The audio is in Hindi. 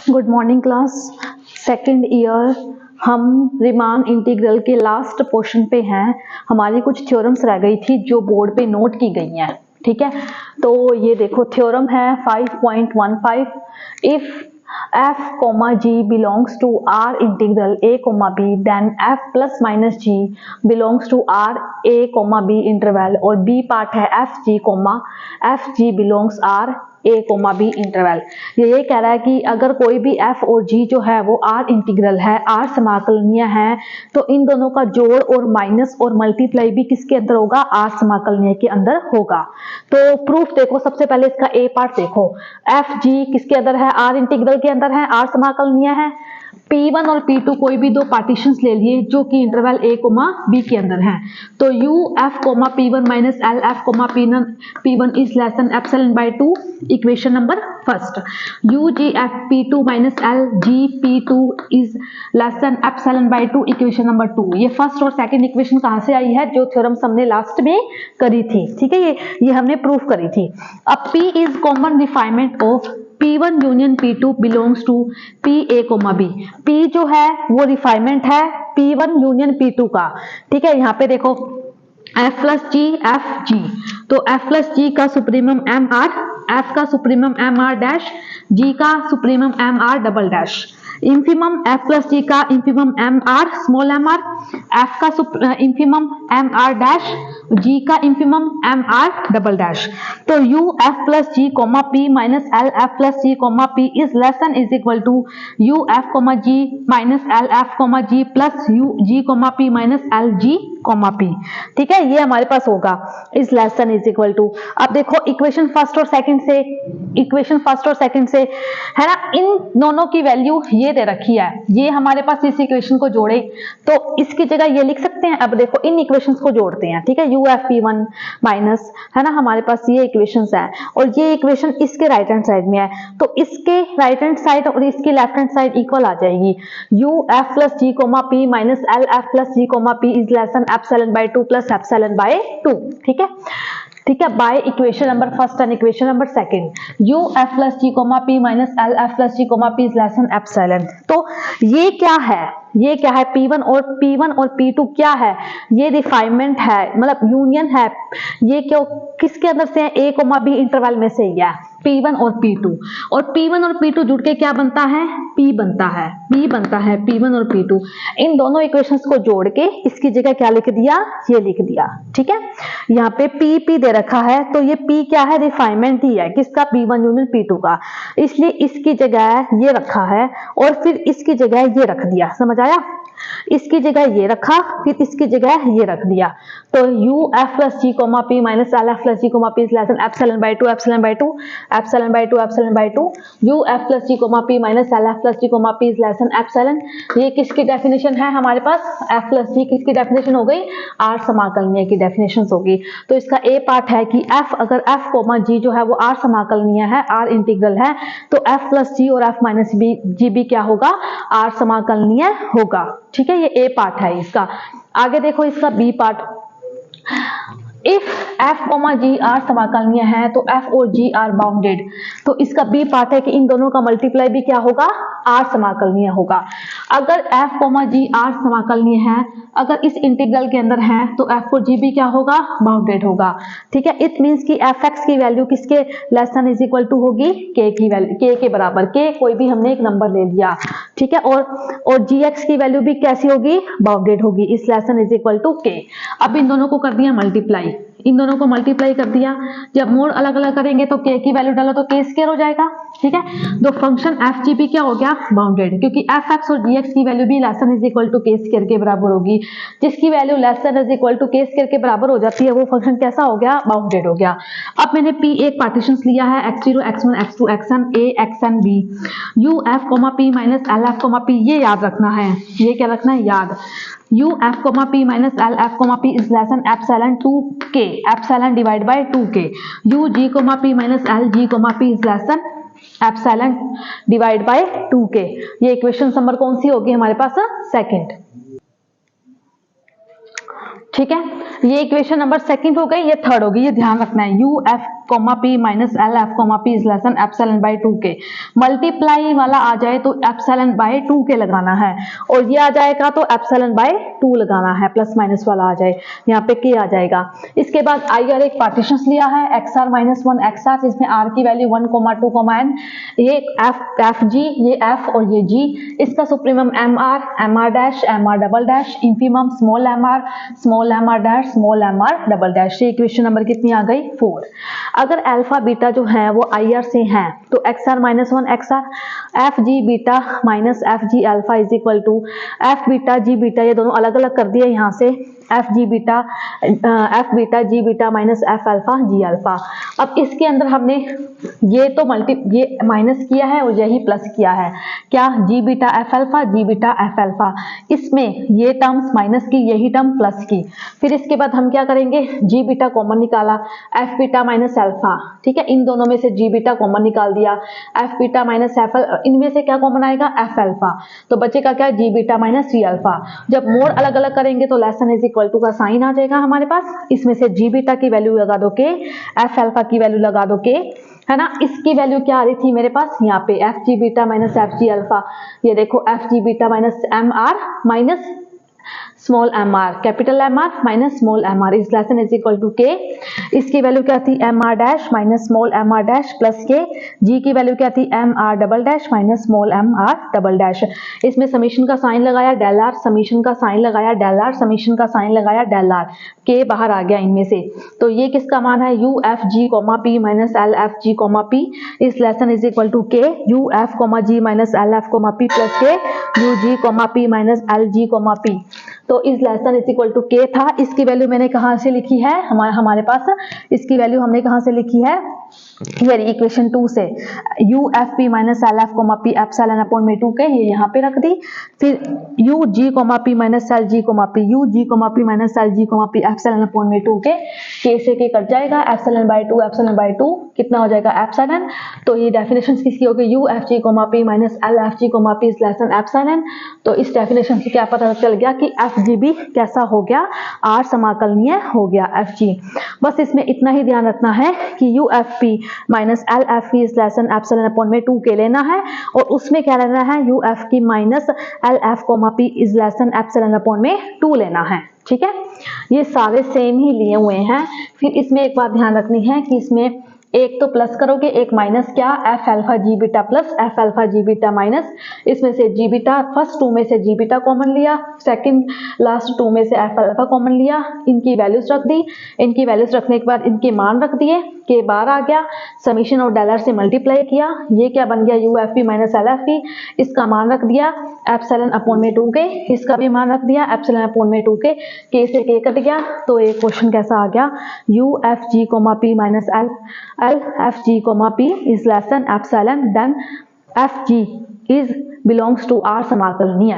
Good morning class. Second year हम रीमान इंटीग्रल के लास्ट पोर्शन पे हैं। हमारी कुछ थ्योरम्स रह गई थी जो बोर्ड पे नोट की गई हैं, ठीक है। तो ये देखो थ्योरम है 5.15। If f, g belongs to R integral a, b, then f plus minus g belongs to R a, b interval और b पार्ट है f g belongs R a, b interval. ये कह रहा है कि अगर कोई भी f और g जो है वो R इंटीग्रल है, R समाकलनीय है, तो इन दोनों का जोड़ और माइनस और मल्टीप्लाई भी किसके अंदर होगा? R समाकलनीय के अंदर होगा। तो प्रूफ देखो, सबसे पहले इसका a पार्ट देखो। f g किसके अंदर है? R इंटीग्रल के अंदर है, R समाकलनीय है। P1 और P2 कोई भी दो पार्टीशंस ले लिए जो कि इंटरवल a, b के अंदर हैं। तो UF, P1 minus LF, P1 is less than epsilon by 2, equation number first. UGF P2 minus LG P2 is less than epsilon by 2, equation number 2। ये फर्स्ट और सेकंड इक्वेशन कहाँ से आई है? जो थ्योरम हमने लास्ट में करी थी, ठीक है। ये हमने प्रूफ करी थी। अब P is common refinement of P1 union P2 belongs to PA, B। P जो है वो रिफाइनमेंट है P1 यूनियन P2 का, ठीक है। यहाँ पे देखो F plus G F G, तो F प्लस जी का सुप्रीमम एम आर, F का supremum M R dash, G का supremum M R double dash. Infimum F plus G का infimum M R small M R, F का infimum M R dash, G का infimum M R double dash. तो U F plus G comma P minus L F plus G comma P is less than is equal to U F comma G minus L F comma G plus U G comma P minus L G comma P, ठीक है। ये हमारे पास होगा is less than is equal to. अब देखो इक्वेशन फर्स्ट और सेकंड से है ना, इन दोनों की वैल्यू ये दे रखी है। ये हमारे पास इस इक्वेशन को जोड़े तो इसकी जगह ये लिख सकते हैं। अब देखो इन इक्वेशंस को जोड़ते हैं, ठीक है। UFP1 माइनस, है ना, हमारे पास ये इक्वेशंस है और ये इक्वेशन इसके राइट हैंड साइड में है, तो इसके राइट हैंड साइड और इसकी लेफ्ट हैंड साइड इक्वल आ जाएगी। UF plus G comma P minus LF plus G comma P is less than epsilon by 2 plus epsilon by 2, ठीक है, ठीक है। By equation number first and equation number second UF plus G comma P minus LF plus G comma P is less than epsilon. तो ये क्या है? ये क्या है? P1 और P2 क्या है? ये रिफाइनमेंट है, मतलब यूनियन है। ये क्यों किसके अंदर से है? A, B इंटरवल में से ही है, P1 और P2। और P1 और P2 जुड़ के क्या बनता है? P बनता है, P1 और P2। इन दोनों इक्वेशंस को जोड़ के इसकी जगह क्या लिख दिया? ये लिख दिया, ठीक है। यहाँ पे P दे रखा है, तो ये P क्या है? रिफाइनमेंट ही है, किसका? P1 यूनियन P2 का। इसलिए इसकी जगह ये रखा है और फिर इसकी जगह ये रख दिया, समझ आया? इसकी जगह ये रखा, फिर इसकी जगह ये रख दिया। तो UF plus G comma P minus LF plus G comma P is less than epsilon by 2, epsilon by 2, epsilon by 2, epsilon by 2। UF plus G comma P minus LF plus G comma P is less than epsilon. ये किसकी डेफिनेशन है हमारे पास? F प्लस जी किसकी डेफिनेशन हो गई? R समाकलनीय की डेफिनेशन होगी। तो इसका A पार्ट है कि F, अगर F कोमा G जो है वो R समाकलनीय है, R इंटीग्रल है, तो F प्लस G और F माइनस G भी क्या होगा? R समाकलनीय होगा, ठीक है। ये A पार्ट है इसका। आगे देखो इसका B part. If F, G R समाकलनीय है तो F और G आर बाउंडेड। तो इसका B पार्ट है कि इन दोनों का मल्टीप्लाई भी क्या होगा? R समाकलनीय होगा। अगर F, G R समाकलनीय है, अगर इस इंटीग्रल के अंदर है, तो F और G भी क्या होगा? बाउंडेड होगा, ठीक है। इट मींस कि Fx की वैल्यू किसके less than is equal to होगी? K की वैल्यू, K के बराबर। K कोई भी हमने एक नंबर ले लिया, ठीक है। और Gx की वैल्यू भी कैसी होगी? बाउंडेड होगी, is less than is equal to K। अब इन दोनों को कर दिया मल्टीप्लाई, इन दोनों को मल्टीप्लाई कर दिया। जब मोड अलग अलग करेंगे तो K की वैल्यू डालो तो K स्क्वायर हो जाएगा, ठीक है। तो फंक्शन FG भी क्या हो गया? बाउंडेड, क्योंकि Fx और Gx की वैल्यू भी less than is equal to K square के बराबर होगी। जिसकी value less than is equal to K square के बराबर हो जाती है वो फंक्शन कैसा हो गया? बाउंडेड हो गया। अब मैंने P एक पार्टीशन लिया है, x0, x1, x2, xn A, xn B। UF, P minus LF, P, ये याद रखना है। ये क्या रखना है? याद। UF, P minus LF, P is less than epsilon 2K, epsilon divide by 2K। UG, P minus LG, P is less than epsilon divide by 2K। ये इक्वेशन नंबर कौन सी होगी हमारे पास? सेकंड। ठीक है, ये इक्वेशन नंबर सेकंड हो गई, ये थर्ड होगी, ये ध्यान रखना है। U F comma P minus L F comma P is less than epsilon by 2 के। मल्टीप्लाई वाला आ जाए तो एप्सिलॉन बाय 2 के लगाना है, और ये आ जाएगा तो एप्सिलॉन बाय 2 लगाना है, प्लस माइनस वाला आ जाए, यहाँ पे के आ जाएगा। इसके बाद आई आर एक पार्टीशन लिया है, X R minus 1 X R, जिसमें आर की वैल्यू 1, 2, n, ये एफ जी, ये एफ और ये जी, इसका supremum M R dash, M R double dash, infimum small M R dash, small M R double dash. ये इक्वेशन नंबर कितनी आ गई? 4। अगर अल्फा बीटा जो है वो आई आर से है तो X R minus 1 X R, F G beta minus F G alpha is equal to F beta G beta, ये दोनों अलग अलग कर दिए यहाँ से, F beta G beta minus F alpha G alpha. अब इसके अंदर हमने ये तो ये माइनस किया है और यही प्लस किया है, क्या? जी बीटा एफ अल्फा, जी बीटा एफ अल्फा, इसमें ये टर्म्स माइनस की, यही टर्म प्लस की। फिर इसके बाद हम क्या करेंगे? जी बीटा कॉमन निकाला, एफ बीटा माइनस अल्फा, ठीक है, इन दोनों में से जी बीटा कॉमन निकाल दिया, एफ बीटा माइनस एफ, इनमें से क्या कॉमन आएगा? एफ अल्फा, तो बचेगा क्या? जी बीटा माइनस जी अल्फा। जब मोड अलग अलग करेंगे तो लेसन इज इक्वल टू का साइन आ जाएगा हमारे पास, इसमें से जी बीटा की वैल्यू लगा दो के, एफ अल्फा की वैल्यू लगा दो के, है ना। इसकी वैल्यू क्या आ रही थी मेरे पास यहाँ पे? F G beta minus F G alpha, ये देखो F G beta minus M R minus small M R, capital M R minus small M R, is less than is equal to K. इसकी वैल्यू क्या थी? M R dash minus small M R dash plus K, G की वैल्यू क्या थी? M R double dash minus small M R double dash. इसमें समीशन का साइन लगाया डेल आर, समीशन का साइन लगाया डेल आर, समीशन का साइन लगाया डेल आर, के बाहर आ गया इनमें से, तो ये किसका मान है? U F G comma P minus L F G comma P is less than is equal to K, U F comma G minus L F comma P plus K, U G comma P minus L G comma P, तो is less than is equal to K था। इसकी वैल्यू मैंने कहां से लिखी है? हमारे पास इसकी वैल्यू हमने कहां से लिखी है? ये इक्वेशन 2 से, U F P minus L F comma P epsilon upon में 2 के, ये यहाँ पे रख दी। फिर U G comma P minus L G comma P, U G comma P minus L G comma P epsilon upon में 2 के से के कट जाएगा, एप्सिलॉन बाय 2 कितना हो जाएगा? एप्सिलॉन। तो ये डेफिनेशन किसकी होगी? U F G comma P minus L F G comma P is less than epsilon. तो इस डेफिनेशन से क्या पता चल गया कि एफ जी भी कैसा हो गया? आर समाकलनीय हो गया एफ जी। बस इसमें इतना ही ध्यान रखना है कि you F P minus L F P is less than epsilon upon में 2 के लेना है, और उसमें क्या लेना है? यू एफ की minus L F comma P is less than epsilon upon में 2 लेना है, ठीक है। ये सारे सेम ही लिए हुए हैं। फिर इसमें एक बात ध्यान रखनी है कि इसमें एक तो प्लस करोगे, एक माइनस, क्या? एफ अल्फा जी बीटा प्लस एफ अल्फा जी बीटा माइनस, इसमें से जी बीटा, फर्स्ट 2 में से जी बीटा कॉमन लिया, सेकंड लास्ट 2 में से एफ अल्फा कॉमन लिया, इनकी वैल्यूज रख दी, इनकी वैल्यूज रखने के बाद इनके मान रख दिए, के बार आ गया, समीशन और डॉलर से मल्टीप्लाई किया, ये क्या बन गया? U F P minus L F P, इसका मान रख दिया एप्सिलॉन अपॉन में 2 के, इसका भी मान रख दिया एप्सिलॉन अपॉन में 2 के से के कट गया, तो एक क्वेश्चन कैसा आ गया? U F G comma P minus L F G comma P is less than epsilon, then F G is belongs to R समाकलनीय।